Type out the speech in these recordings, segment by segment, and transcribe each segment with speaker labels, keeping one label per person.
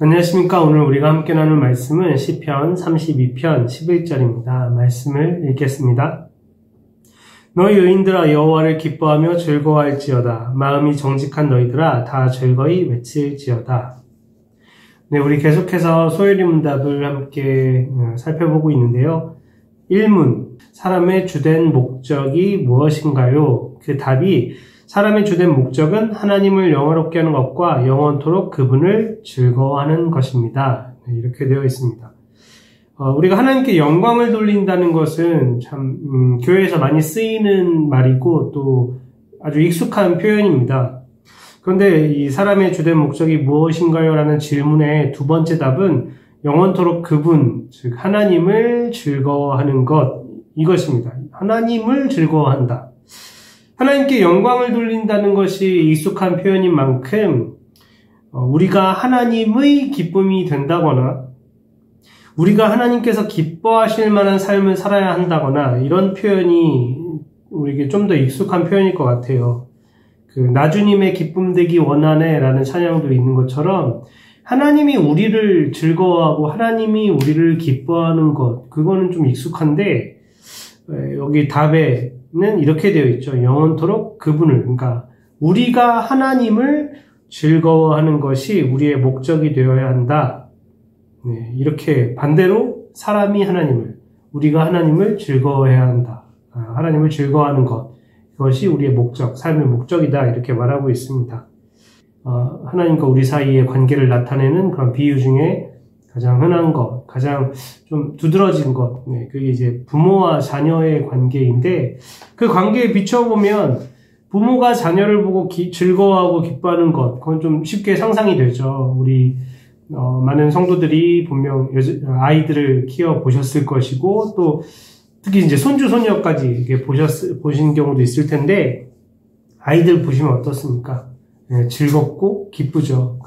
Speaker 1: 안녕하십니까. 오늘 우리가 함께 나눌 말씀은 시편 32편 11절입니다. 말씀을 읽겠습니다. 너희 의인들아 여호와를 기뻐하며 즐거워할지어다. 마음이 정직한 너희들아 다 즐거이 외칠지어다. 네, 우리 계속해서 소요리 문답을 함께 살펴보고 있는데요. 1문, 사람의 주된 목적이 무엇인가요? 그 답이 사람의 주된 목적은 하나님을 영화롭게 하는 것과 영원토록 그분을 즐거워하는 것입니다. 네, 이렇게 되어 있습니다. 우리가 하나님께 영광을 돌린다는 것은 참 교회에서 많이 쓰이는 말이고 또 아주 익숙한 표현입니다. 그런데 이 사람의 주된 목적이 무엇인가요? 라는 질문의 두 번째 답은 영원토록 그분, 즉 하나님을 즐거워하는 것, 이것입니다. 하나님을 즐거워한다. 하나님께 영광을 돌린다는 것이 익숙한 표현인 만큼 우리가 하나님의 기쁨이 된다거나 우리가 하나님께서 기뻐하실 만한 삶을 살아야 한다거나 이런 표현이 우리에게 좀 더 익숙한 표현일 것 같아요. 나주님의 기쁨 되기 원하네 라는 찬양도 있는 것처럼 하나님이 우리를 즐거워하고 하나님이 우리를 기뻐하는 것, 그거는 좀 익숙한데 여기 답에는 이렇게 되어 있죠. 영원토록 그분을, 그러니까 우리가 하나님을 즐거워하는 것이 우리의 목적이 되어야 한다. 네, 이렇게 반대로 사람이 하나님을, 우리가 하나님을 즐거워해야 한다. 하나님을 즐거워하는 것, 그것이 우리의 목적, 삶의 목적이다. 이렇게 말하고 있습니다. 하나님과 우리 사이의 관계를 나타내는 그런 비유 중에 가장 흔한 것, 가장 좀 두드러진 것, 네, 그게 이제 부모와 자녀의 관계인데, 그 관계에 비춰보면 부모가 자녀를 보고 즐거워하고 기뻐하는 것, 그건 좀 쉽게 상상이 되죠. 우리 많은 성도들이 분명 아이들을 키워보셨을 것이고, 또 특히 이제 손주, 손녀까지 이렇게 보신 경우도 있을 텐데, 아이들 보시면 어떻습니까? 네, 즐겁고 기쁘죠.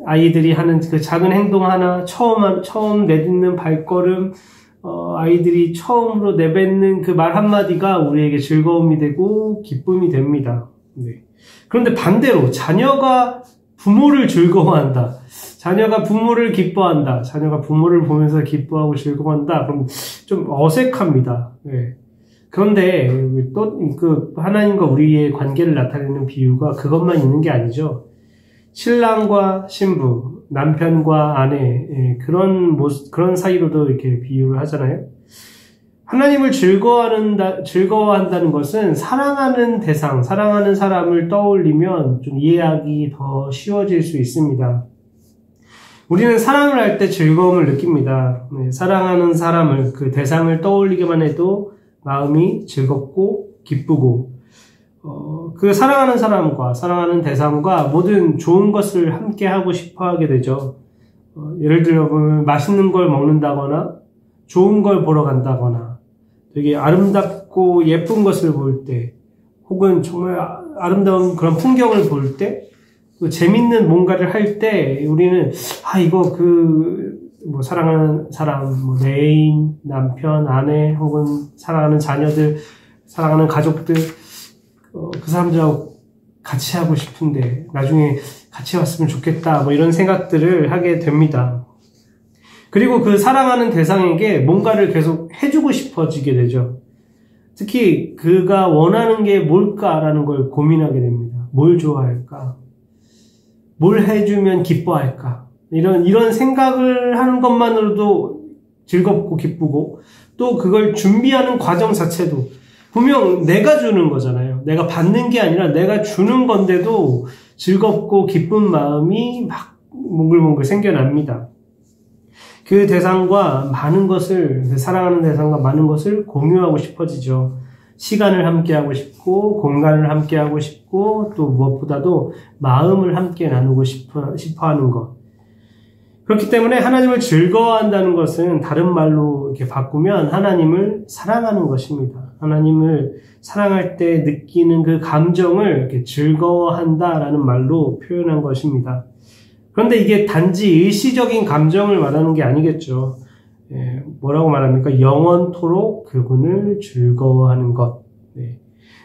Speaker 1: 아이들이 하는 그 작은 행동 하나, 처음 내딛는 발걸음, 아이들이 처음으로 내뱉는 그 말 한마디가 우리에게 즐거움이 되고 기쁨이 됩니다. 네. 그런데 반대로 자녀가 부모를 즐거워한다. 자녀가 부모를 기뻐한다. 자녀가 부모를 보면서 기뻐하고 즐거워한다. 그럼 좀 어색합니다. 네. 그런데 또 하나님과 우리의 관계를 나타내는 비유가 그것만 있는 게 아니죠. 신랑과 신부, 남편과 아내, 그런 사이로도 이렇게 비유를 하잖아요. 하나님을 즐거워한다는 것은 사랑하는 대상, 사랑하는 사람을 떠올리면 좀 이해하기 더 쉬워질 수 있습니다. 우리는 사랑을 할 때 즐거움을 느낍니다. 네, 사랑하는 사람을, 그 대상을 떠올리기만 해도 마음이 즐겁고 기쁘고, 그 사랑하는 사람과 사랑하는 대상과 모든 좋은 것을 함께 하고 싶어 하게 되죠. 예를 들어 보면 맛있는 걸 먹는다거나 좋은 걸 보러 간다거나 되게 아름답고 예쁜 것을 볼 때 혹은 정말 아름다운 그런 풍경을 볼 때 재밌는 뭔가를 할 때 우리는 이거 사랑하는 사람, 내 애인, 남편, 아내 혹은 사랑하는 자녀들, 사랑하는 가족들 그 사람들하고 같이 하고 싶은데 나중에 같이 왔으면 좋겠다 이런 생각들을 하게 됩니다. 그리고 그 사랑하는 대상에게 뭔가를 계속 해주고 싶어지게 되죠. 특히 그가 원하는 게 뭘까라는 걸 고민하게 됩니다. 뭘 좋아할까? 뭘 해주면 기뻐할까? 이런 생각을 하는 것만으로도 즐겁고 기쁘고 또 그걸 준비하는 과정 자체도 분명 내가 주는 거잖아요. 내가 받는 게 아니라 내가 주는 건데도 즐겁고 기쁜 마음이 막 몽글몽글 생겨납니다. 그 대상과 많은 것을, 사랑하는 대상과 많은 것을 공유하고 싶어지죠. 시간을 함께 하고 싶고, 공간을 함께 하고 싶고, 또 무엇보다도 마음을 함께 나누고 싶어 하는 것. 그렇기 때문에 하나님을 즐거워한다는 것은 다른 말로 이렇게 바꾸면 하나님을 사랑하는 것입니다. 하나님을 사랑할 때 느끼는 그 감정을 이렇게 즐거워한다라는 말로 표현한 것입니다. 그런데 이게 단지 일시적인 감정을 말하는 게 아니겠죠. 뭐라고 말합니까? 영원토록 그분을 즐거워하는 것.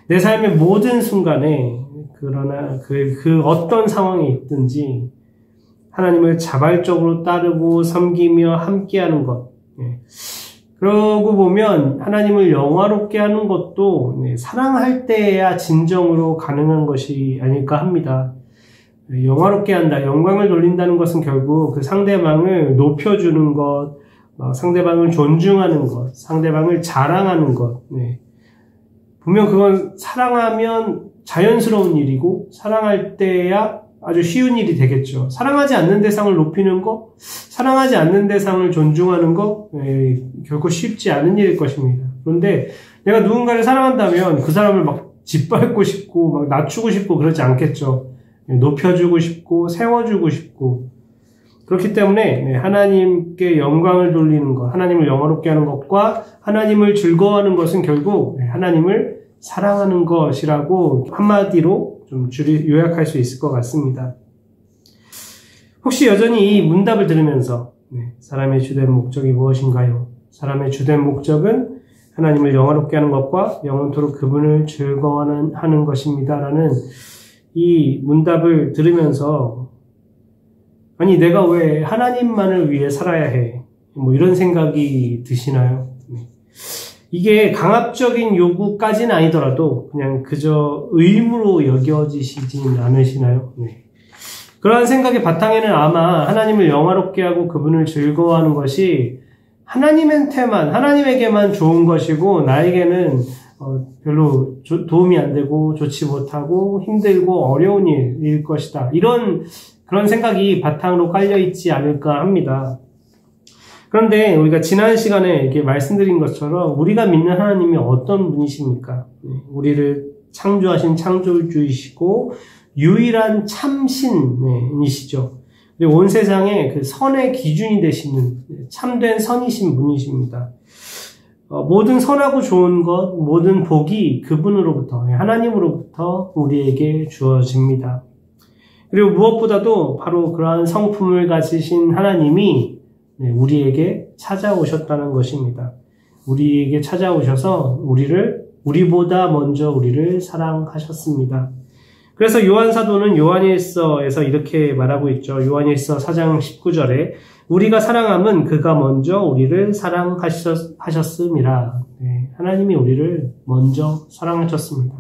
Speaker 1: 내 삶의 모든 순간에, 그러나 그 어떤 상황에 있든지 하나님을 자발적으로 따르고 섬기며 함께하는 것. 그러고 보면 하나님을 영화롭게 하는 것도 사랑할 때야 진정으로 가능한 것이 아닐까 합니다. 영화롭게 한다, 영광을 돌린다는 것은 결국 그 상대방을 높여주는 것, 상대방을 존중하는 것, 상대방을 자랑하는 것. 분명 그건 사랑하면 자연스러운 일이고 사랑할 때야 아주 쉬운 일이 되겠죠. 사랑하지 않는 대상을 높이는 거, 사랑하지 않는 대상을 존중하는 거, 결코 쉽지 않은 일일 것입니다. 그런데 내가 누군가를 사랑한다면 그 사람을 막 짓밟고 싶고 막 낮추고 싶고 그러지 않겠죠. 높여주고 싶고 세워주고 싶고. 그렇기 때문에 하나님께 영광을 돌리는 것, 하나님을 영화롭게 하는 것과 하나님을 즐거워하는 것은 결국 하나님을 사랑하는 것이라고 한마디로 좀 요약할 수 있을 것 같습니다. 혹시 여전히 이 문답을 들으면서 사람의 주된 목적이 무엇인가요? 사람의 주된 목적은 하나님을 영화롭게 하는 것과 영원토록 그분을 즐거워하는 것입니다. 라는 이 문답을 들으면서 아니 내가 왜 하나님만을 위해 살아야 해? 이런 생각이 드시나요? 이게 강압적인 요구까지는 아니더라도 그냥 그저 의무로 여겨지시진 않으시나요? 그러한 생각의 바탕에는 아마 하나님을 영화롭게 하고 그분을 즐거워하는 것이 하나님에게만 좋은 것이고 나에게는 별로 도움이 안 되고 좋지 못하고 힘들고 어려운 일일 것이다. 그런 생각이 바탕으로 깔려 있지 않을까 합니다. 그런데 우리가 지난 시간에 이렇게 말씀드린 것처럼 우리가 믿는 하나님이 어떤 분이십니까? 우리를 창조하신 창조주이시고 유일한 참신이시죠. 그리고 온 세상에 그 선의 기준이 되시는 참된 선이신 분이십니다. 모든 선하고 좋은 것, 모든 복이 그분으로부터, 하나님으로부터 우리에게 주어집니다. 그리고 무엇보다도 바로 그러한 성품을 가지신 하나님이 우리에게 찾아오셨다는 것입니다. 우리에게 찾아오셔서 우리보다 먼저 우리를 사랑하셨습니다. 그래서 요한사도는 요한일서에서 이렇게 말하고 있죠. 요한일서 4장 19절에 우리가 사랑함은 그가 먼저 우리를 사랑하셨음이라. 하나님이 우리를 먼저 사랑하셨습니다.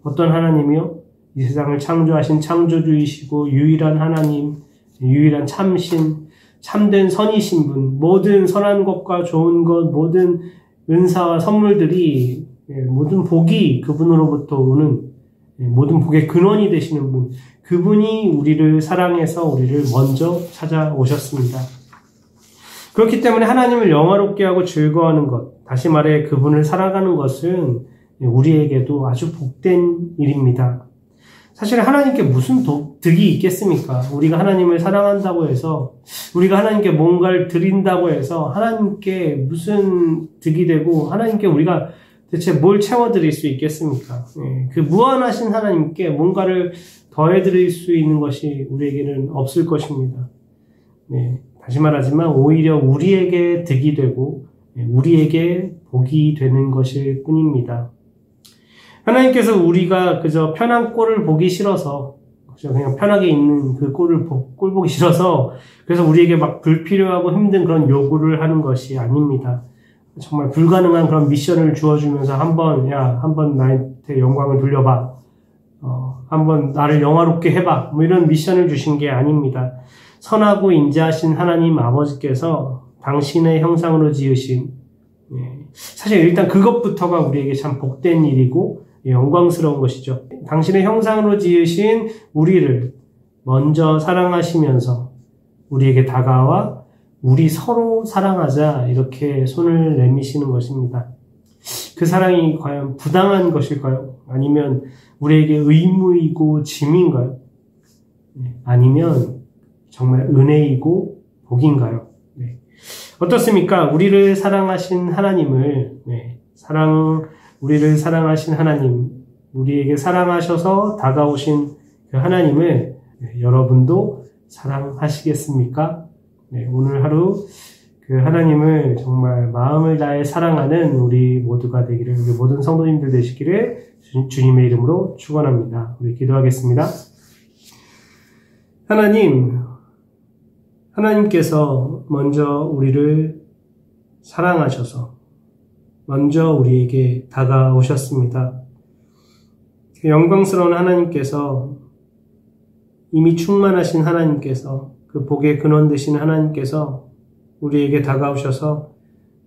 Speaker 1: 어떤 하나님이요? 이 세상을 창조하신 창조주이시고 유일한 하나님, 유일한 참신, 참된 선이신 분, 모든 선한 것과 좋은 것, 모든 은사와 선물들이, 모든 복이 그분으로부터 오는, 모든 복의 근원이 되시는 분, 그분이 우리를 사랑해서 우리를 먼저 찾아오셨습니다. 그렇기 때문에 하나님을 영화롭게 하고 즐거워하는 것, 다시 말해 그분을 살아가는 것은 우리에게도 아주 복된 일입니다. 사실 하나님께 무슨 득이 있겠습니까? 우리가 하나님을 사랑한다고 해서, 우리가 하나님께 뭔가를 드린다고 해서 하나님께 무슨 득이 되고 하나님께 우리가 대체 뭘 채워드릴 수 있겠습니까? 그 무한하신 하나님께 뭔가를 더해드릴 수 있는 것이 우리에게는 없을 것입니다. 다시 말하지만 오히려 우리에게 득이 되고 우리에게 복이 되는 것일 뿐입니다. 하나님께서 우리가 그저 편한 꼴을 보기 싫어서, 그냥 편하게 있는 그 꼴 보기 싫어서, 그래서 우리에게 막 불필요하고 힘든 그런 요구를 하는 것이 아닙니다. 정말 불가능한 그런 미션을 주어주면서 한번 나한테 영광을 돌려봐. 한번 나를 영화롭게 해봐. 이런 미션을 주신 게 아닙니다. 선하고 인자하신 하나님 아버지께서 당신의 형상으로 지으신, 사실 일단 그것부터가 우리에게 참 복된 일이고 영광스러운 것이죠. 당신의 형상으로 지으신 우리를 먼저 사랑하시면서 우리에게 다가와 우리 서로 사랑하자 이렇게 손을 내미시는 것입니다. 그 사랑이 과연 부당한 것일까요? 아니면 우리에게 의무이고 짐인가요? 아니면 정말 은혜이고 복인가요? 어떻습니까? 우리를 사랑하신 하나님을, 우리를 사랑하신 하나님, 우리에게 사랑하셔서 다가오신 그 하나님을 여러분도 사랑하시겠습니까? 오늘 하루 그 하나님을 정말 마음을 다해 사랑하는 우리 모두가 되기를, 우리 모든 성도님들 되시기를 주님의 이름으로 축원합니다. 우리 기도하겠습니다. 하나님, 하나님께서 먼저 우리를 사랑하셔서 먼저 우리에게 다가오셨습니다. 그 영광스러운 하나님께서, 이미 충만하신 하나님께서, 그 복의 근원 되신 하나님께서 우리에게 다가오셔서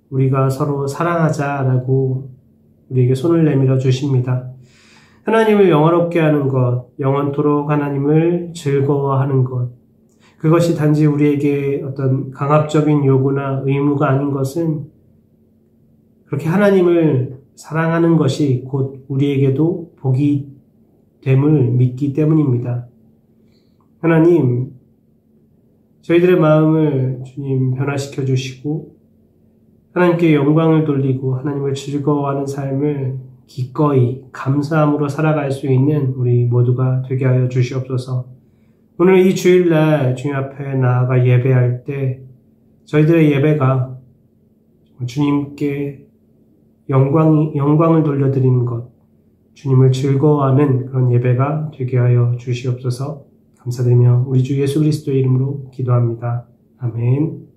Speaker 1: 우리가 서로 사랑하자라고 우리에게 손을 내밀어 주십니다. 하나님을 영화롭게 하는 것, 영원토록 하나님을 즐거워하는 것, 그것이 단지 우리에게 어떤 강압적인 요구나 의무가 아닌 것은 그렇게 하나님을 사랑하는 것이 곧 우리에게도 복이 됨을 믿기 때문입니다. 하나님, 저희들의 마음을 주님 변화시켜 주시고 하나님께 영광을 돌리고 하나님을 즐거워하는 삶을 기꺼이 감사함으로 살아갈 수 있는 우리 모두가 되게 하여 주시옵소서. 오늘 이 주일날 주님 앞에 나아가 예배할 때 저희들의 예배가 주님께 영광을 돌려드리는 것, 주님을 즐거워하는 그런 예배가 되게 하여 주시옵소서. 감사드리며 우리 주 예수 그리스도의 이름으로 기도합니다. 아멘.